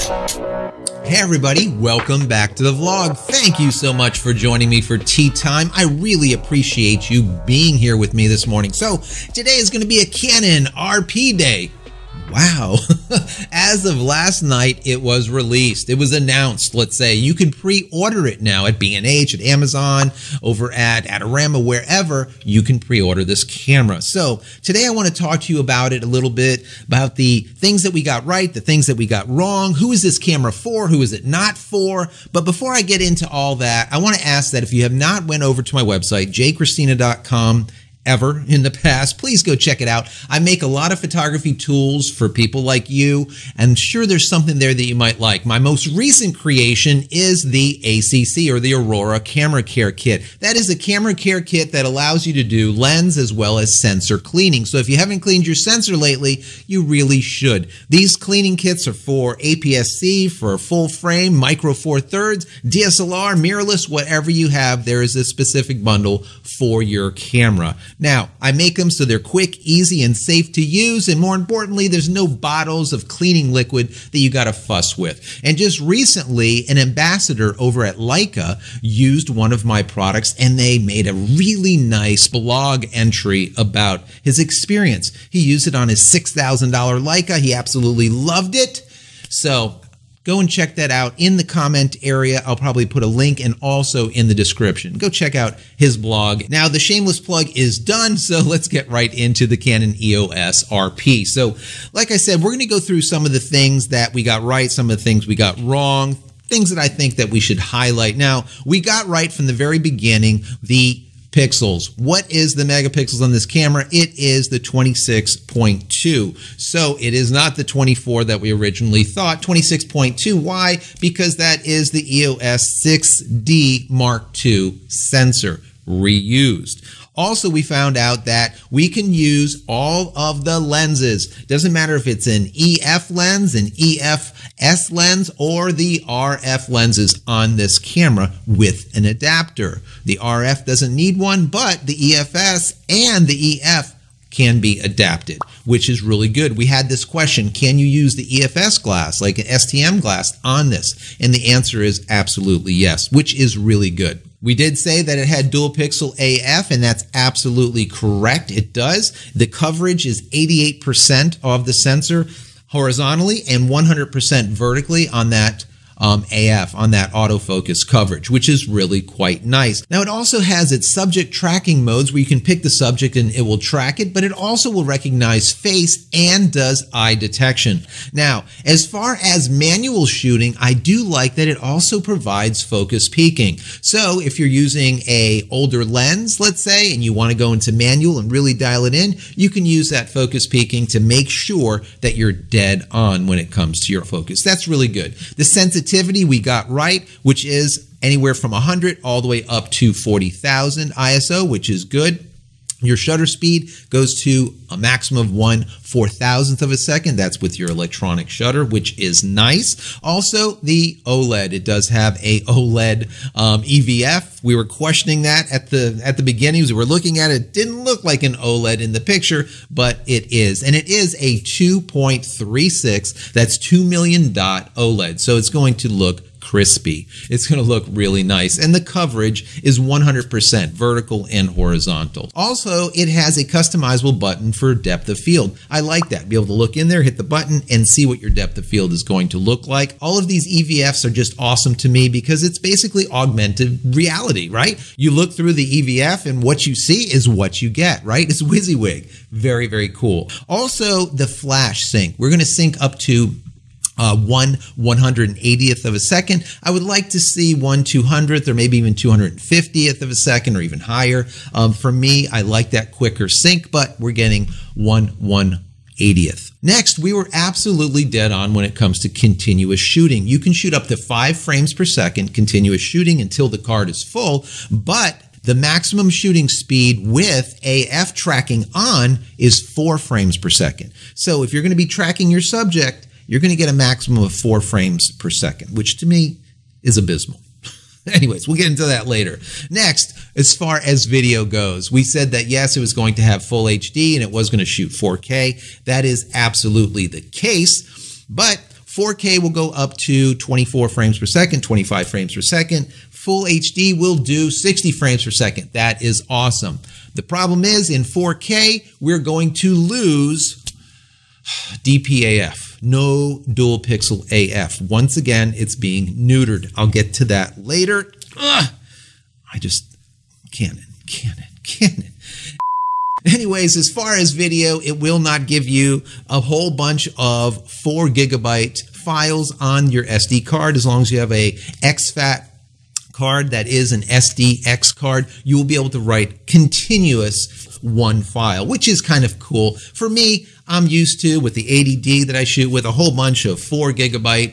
Hey everybody, welcome back to the vlog. Thank you so much for joining me for tea time. I really appreciate you being here with me this morning. So today is going to be a Canon RP day. Wow. As of last night, it was released. It was announced, let's say. You can pre-order it now at B&H, at Amazon, over at Aurora, wherever you can pre-order this camera. So today I want to talk to you about it a little bit, about the things that we got right, the things that we got wrong. Who is this camera for? Who is it not for? But before I get into all that, I want to ask that if you have not went over to my website, JCristina.com, ever in the past, please go check it out. I make a lot of photography tools for people like you, and I'm sure there's something there that you might like. My most recent creation is the ACC, or the Aurora Camera Care Kit. That is a camera care kit that allows you to do lens as well as sensor cleaning. So if you haven't cleaned your sensor lately, you really should. These cleaning kits are for APS-C, for full frame, micro four thirds, DSLR, mirrorless, whatever you have, there is a specific bundle for your camera. Now, I make them so they're quick, easy, and safe to use, and more importantly, there's no bottles of cleaning liquid that you gotta fuss with. And just recently, an ambassador over at Leica used one of my products, and they made a really nice blog entry about his experience. He used it on his $6,000 Leica. He absolutely loved it. So go and check that out in the comment area. I'll probably put a link and also in the description. Go check out his blog. Now, the shameless plug is done, so let's get right into the Canon EOS RP. So, like I said, we're going to go through some of the things that we got right, some of the things we got wrong, things that I think that we should highlight. Now, we got right from the very beginning the pixels. What is the megapixels on this camera? It is the 26.2. So it is not the 24 that we originally thought. 26.2. Why? Because that is the EOS 6D Mark II sensor reused. Also, we found out that we can use all of the lenses. Doesn't matter if it's an EF lens, an EF-S lens, or the RF lenses on this camera with an adapter. The RF doesn't need one, but the EF-S and the EF can be adapted, which is really good. We had this question, can you use the EF-S glass, like an STM glass, on this? And the answer is absolutely yes, which is really good. We did say that it had dual pixel AF, and that's absolutely correct. It does. The coverage is 88% of the sensor horizontally and 100% vertically on that AF, on that autofocus coverage, which is really quite nice. Now, it also has its subject tracking modes where you can pick the subject and it will track it, but it also will recognize face and does eye detection. Now, as far as manual shooting, I do like that it also provides focus peaking. So if you're using an older lens, let's say, and you want to go into manual and really dial it in, you can use that focus peaking to make sure that you're dead on when it comes to your focus. That's really good. The sensitivity we got right, which is anywhere from 100 all the way up to 40,000 ISO, which is good. Your shutter speed goes to a maximum of 1/4000th of a second. That's with your electronic shutter, which is nice. Also, the OLED. It does have a OLED EVF. We were questioning that at the beginning as we were looking at it. It didn't look like an OLED in the picture, but it is. And it is a 2.36, that's 2 million dot OLED. So it's going to look crispy. It's going to look really nice. And the coverage is 100% vertical and horizontal. Also, it has a customizable button for depth of field. I like that. Be able to look in there, hit the button, and see what your depth of field is going to look like. All of these EVFs are just awesome to me because it's basically augmented reality, right? You look through the EVF and what you see is what you get, right? It's WYSIWYG. Very, very cool. Also, the flash sync. We're going to sync up to 1/180th of a second. I would like to see 1/200th or maybe even 250th of a second or even higher. For me, I like that quicker sync, but we're getting 1/180th. Next, we were absolutely dead on when it comes to continuous shooting. You can shoot up to 5 frames per second continuous shooting until the card is full, but the maximum shooting speed with AF tracking on is 4 frames per second. So if you're going to be tracking your subject, you're going to get a maximum of 4 frames per second, which to me is abysmal. Anyways, we'll get into that later. Next, as far as video goes, we said that yes, it was going to have full HD and it was going to shoot 4K. That is absolutely the case, but 4K will go up to 24 frames per second, 25 frames per second. Full HD will do 60 frames per second. That is awesome. The problem is in 4K, we're going to lose DPAF, no dual pixel AF. Once again, it's being neutered. I'll get to that later. Canon. Anyways, as far as video, it will not give you a whole bunch of 4 GB files on your SD card. As long as you have a exFAT card that is an SDX card, you will be able to write continuous one file, which is kind of cool. For me, I'm used to, with the 80D that I shoot with, a whole bunch of 4 GB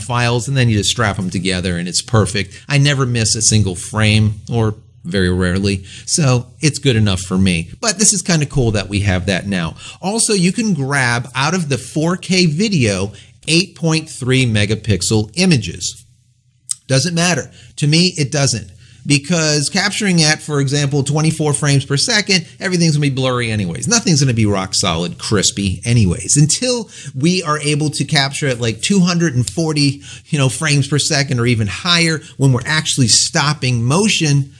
files, and then you just strap them together and it's perfect. I never miss a single frame, or very rarely, so it's good enough for me. But this is kind of cool that we have that now. Also, you can grab out of the 4K video 8.3 megapixel images. Doesn't matter. To me, it doesn't. Because capturing at, for example, 24 frames per second, everything's going to be blurry anyways. Nothing's going to be rock solid, crispy anyways. Until we are able to capture at like 240, frames per second or even higher when we're actually stopping motion,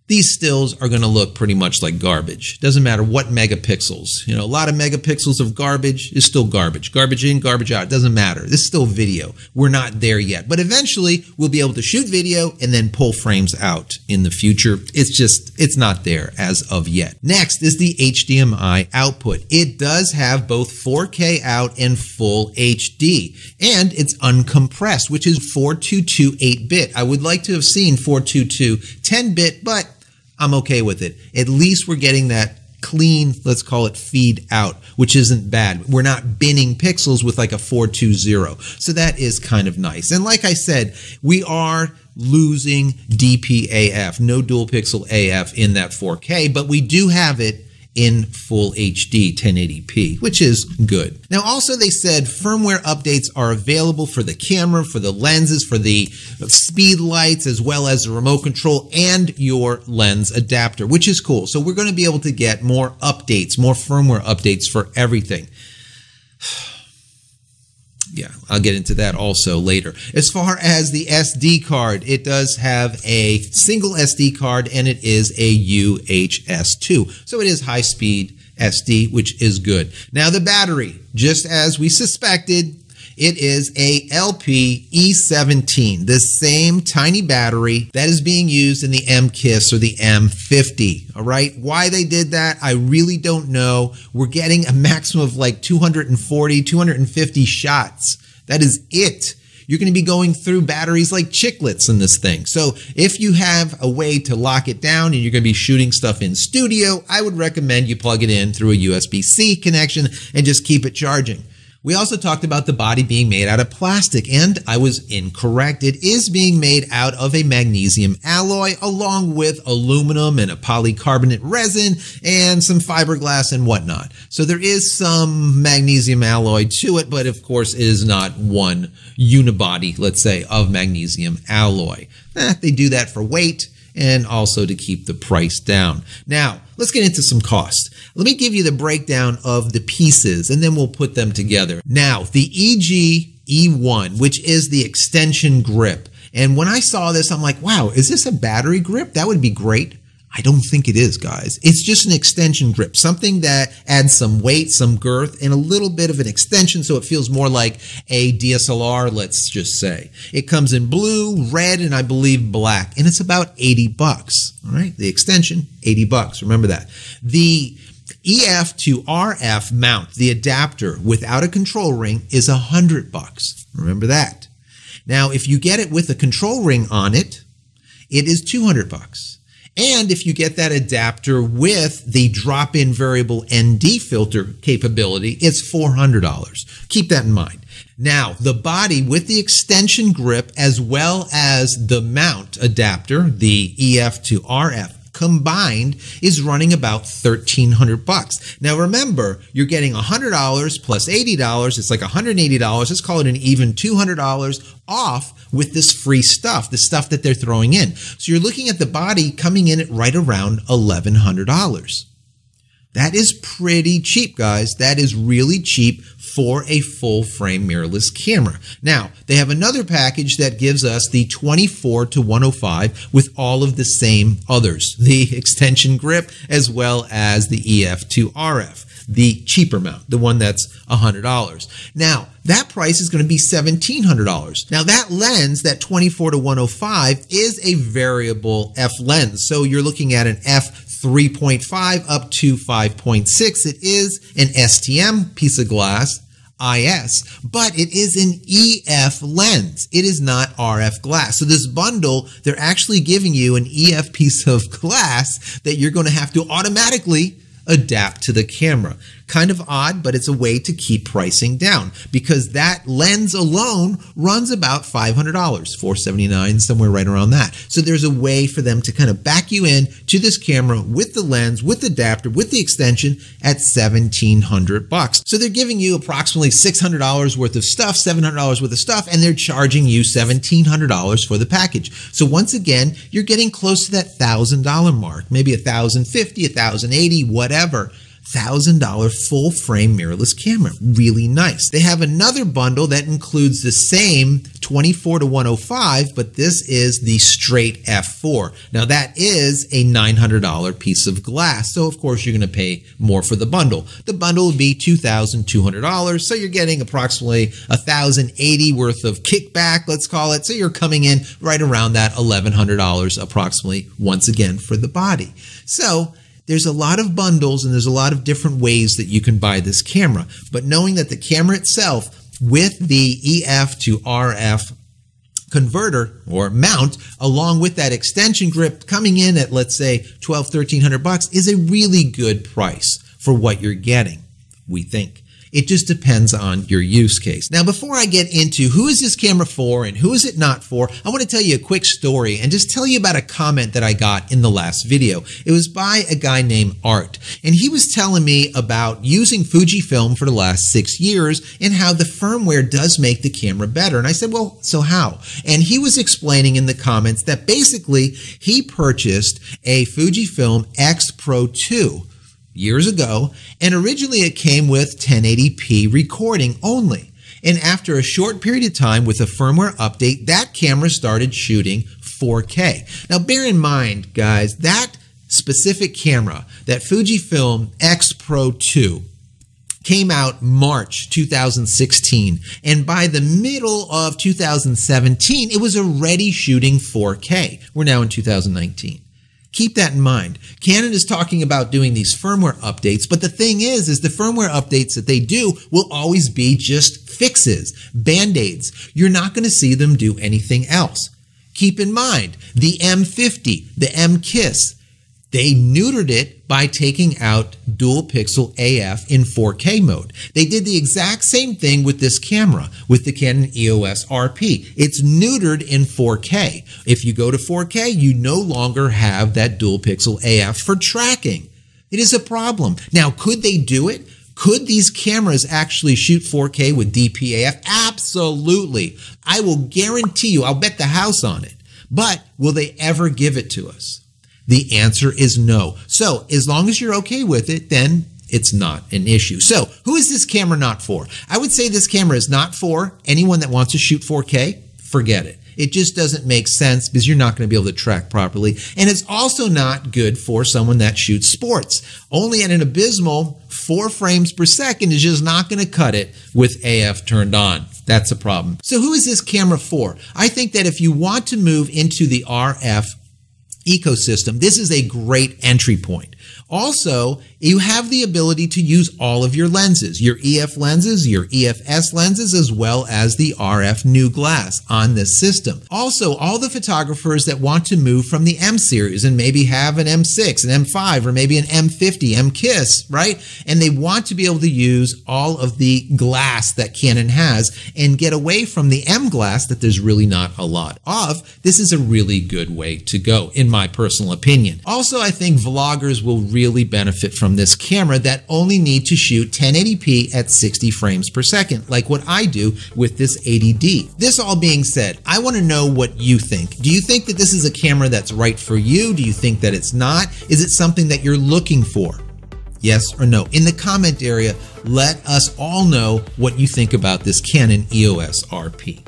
these stills are going to look pretty much like garbage. Doesn't matter what megapixels. A lot of megapixels of garbage is still garbage. Garbage in, garbage out. It doesn't matter. This is still video. We're not there yet. But eventually, we'll be able to shoot video and then pull frames out in the future. It's not there as of yet. Next is the HDMI output. It does have both 4K out and full HD. And it's uncompressed, which is 422 8-bit. I would like to have seen 422 10-bit, but I'm okay with it. At least we're getting that clean, let's call it feed out, which isn't bad. We're not binning pixels with like a 420. So that is kind of nice. And like I said, we are losing DPAF, no dual pixel AF in that 4K, but we do have it in full HD 1080p, which is good. Now, also they said firmware updates are available for the camera, for the lenses, for the speed lights, as well as the remote control and your lens adapter, which is cool. So we're going to be able to get more updates, more firmware updates for everything. Yeah, I'll get into that also later. As far as the SD card, it does have a single SD card and it is a UHS-2. So it is high-speed SD, which is good. Now the battery, just as we suspected, it is a LP-E17, the same tiny battery that is being used in the M-KISS or the M50, all right? Why they did that, I really don't know. We're getting a maximum of like 240, 250 shots. That is it. You're going to be going through batteries like chiclets in this thing. So if you have a way to lock it down and you're going to be shooting stuff in studio, I would recommend you plug it in through a USB-C connection and just keep it charging. We also talked about the body being made out of plastic, and I was incorrect. It is being made out of a magnesium alloy along with aluminum and a polycarbonate resin and some fiberglass and whatnot. So there is some magnesium alloy to it, but of course it is not one unibody, let's say, of magnesium alloy. They do that for weight and also to keep the price down. Now, let's get into some costs. Let me give you the breakdown of the pieces and then we'll put them together. Now, the EG-E1, which is the extension grip. And when I saw this, I'm like, wow, is this a battery grip? That would be great. I don't think it is, guys. It's just an extension grip, something that adds some weight, some girth, and a little bit of an extension so it feels more like a DSLR, let's just say. It comes in blue, red, and I believe black, and it's about 80 bucks. All right, the extension, 80 bucks. Remember that. The EF to RF mount, the adapter without a control ring, is 100 bucks. Remember that. Now, if you get it with a control ring on it, it is 200 bucks. And if you get that adapter with the drop-in variable ND filter capability, it's $400. Keep that in mind. Now, the body with the extension grip as well as the mount adapter, the EF to RF, combined is running about $1,300. Now remember, you're getting $100 plus $80. It's like $180. Let's call it an even $200 off with this free stuff, the stuff that they're throwing in. So you're looking at the body coming in at right around $1,100. That is pretty cheap, guys. That is really cheap for a full-frame mirrorless camera. Now, they have another package that gives us the 24 to 105 with all of the same others, the extension grip as well as the EF to RF, the cheaper mount, the one that's $100. Now, that price is going to be $1,700. Now, that lens, that 24 to 105, is a variable f lens. So you're looking at an f3.5 up to 5.6. It is an STM piece of glass, IS, but it is an EF lens. It is not RF glass. So this bundle, they're actually giving you an EF piece of glass that you're going to have to automatically adapt to the camera. Kind of odd, but it's a way to keep pricing down because that lens alone runs about $500, $479, somewhere right around that. So there's a way for them to kind of back you in to this camera with the lens, with the adapter, with the extension at $1,700. So they're giving you approximately $600 worth of stuff, $700 worth of stuff, and they're charging you $1,700 for the package. So once again, you're getting close to that $1,000 mark, maybe $1,050, $1,080, whatever. $1,000 full frame mirrorless camera. Really nice. They have another bundle that includes the same 24 to 105, but this is the straight f4. Now that is a $900 piece of glass. So of course you're going to pay more for the bundle. The bundle would be $2,200. So you're getting approximately $1,080 worth of kickback, let's call it. So you're coming in right around that $1,100 approximately once again for the body. So there's a lot of bundles and there's a lot of different ways that you can buy this camera. But knowing that the camera itself with the EF to RF converter or mount along with that extension grip coming in at, let's say, $1,200, $1,300 is a really good price for what you're getting, we think. It just depends on your use case. Now, before I get into who is this camera for and who is it not for, I want to tell you a quick story and just tell you about a comment that I got in the last video. It was by a guy named Art, and he was telling me about using Fujifilm for the last 6 years and how the firmware does make the camera better. And I said, well, so how? And he was explaining in the comments that basically he purchased a Fujifilm X Pro 2 years ago, and originally it came with 1080p recording only. And after a short period of time with a firmware update, that camera started shooting 4K. Now bear in mind, guys, that specific camera, that Fujifilm X Pro 2, came out March 2016, and by the middle of 2017, it was already shooting 4K. We're now in 2019. Keep that in mind. Canon is talking about doing these firmware updates, but the thing is the firmware updates that they do will always be just fixes, band-aids. You're not going to see them do anything else. Keep in mind, the M50, the M-KISS, they neutered it by taking out dual pixel AF in 4K mode. They did the exact same thing with this camera, with the Canon EOS RP. It's neutered in 4K. If you go to 4K, you no longer have that dual pixel AF for tracking. It is a problem. Now, could they do it? Could these cameras actually shoot 4K with DPAF? Absolutely. I will guarantee you, I'll bet the house on it. But will they ever give it to us? The answer is no. So as long as you're okay with it, then it's not an issue. So who is this camera not for? I would say this camera is not for anyone that wants to shoot 4K. Forget it. It just doesn't make sense because you're not going to be able to track properly. And it's also not good for someone that shoots sports. Only at an abysmal 4 frames per second is just not going to cut it with AF turned on. That's a problem. So who is this camera for? I think that if you want to move into the RF ecosystem, this is a great entry point. Also, you have the ability to use all of your lenses, your EF lenses, your EF-S lenses, as well as the RF new glass on this system. Also, all the photographers that want to move from the M series and maybe have an M6, an M5, or maybe an M50, M-KISS, right? And they want to be able to use all of the glass that Canon has and get away from the M glass that there's really not a lot of. This is a really good way to go, in my personal opinion. Also, I think vloggers will really benefit from this camera that only need to shoot 1080p at 60 frames per second, like what I do with this 80D. This all being said, I want to know what you think. Do you think that this is a camera that's right for you? Do you think that it's not? Is it something that you're looking for? Yes or no? In the comment area, let us all know what you think about this Canon EOS RP.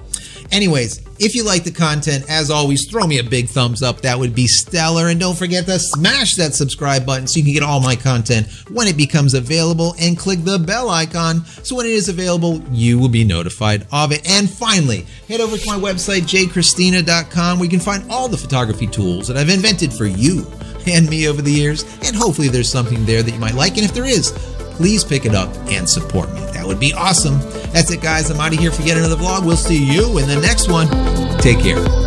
Anyways, if you like the content, as always, throw me a big thumbs up. That would be stellar. And don't forget to smash that subscribe button so you can get all my content when it becomes available, and click the bell icon so when it is available, you will be notified of it. And finally, head over to my website, JCristina.com, where you can find all the photography tools that I've invented for you and me over the years. And hopefully there's something there that you might like. And if there is, please pick it up and support me. That would be awesome. That's it, guys. I'm out of here for yet another vlog. We'll see you in the next one. Take care.